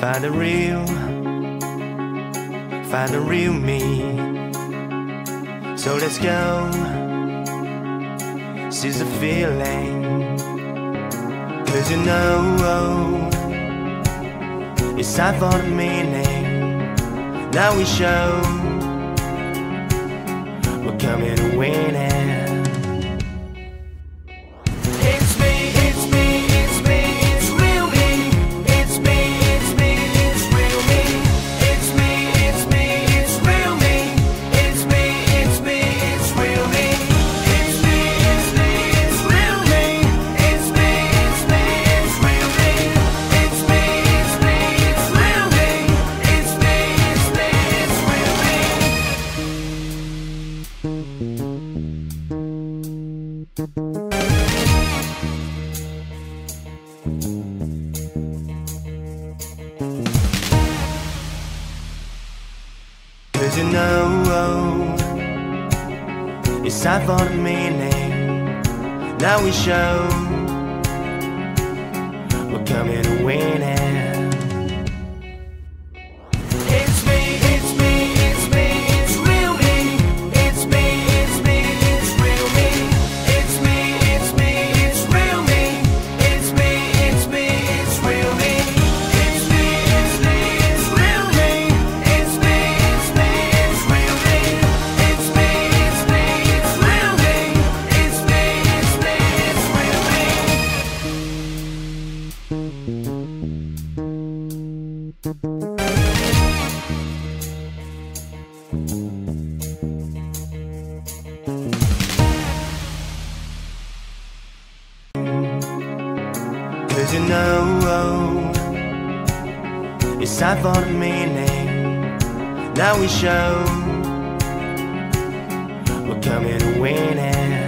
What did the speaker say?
Find the real me. So let's go, seize the feeling. 'Cause you know it's time for the meaning. Now we show we're coming to win it. Cause you know it's time for the meaning. Now we show we're coming to win it. Cause you know it's time for the meaning. Now we show we're coming to win it.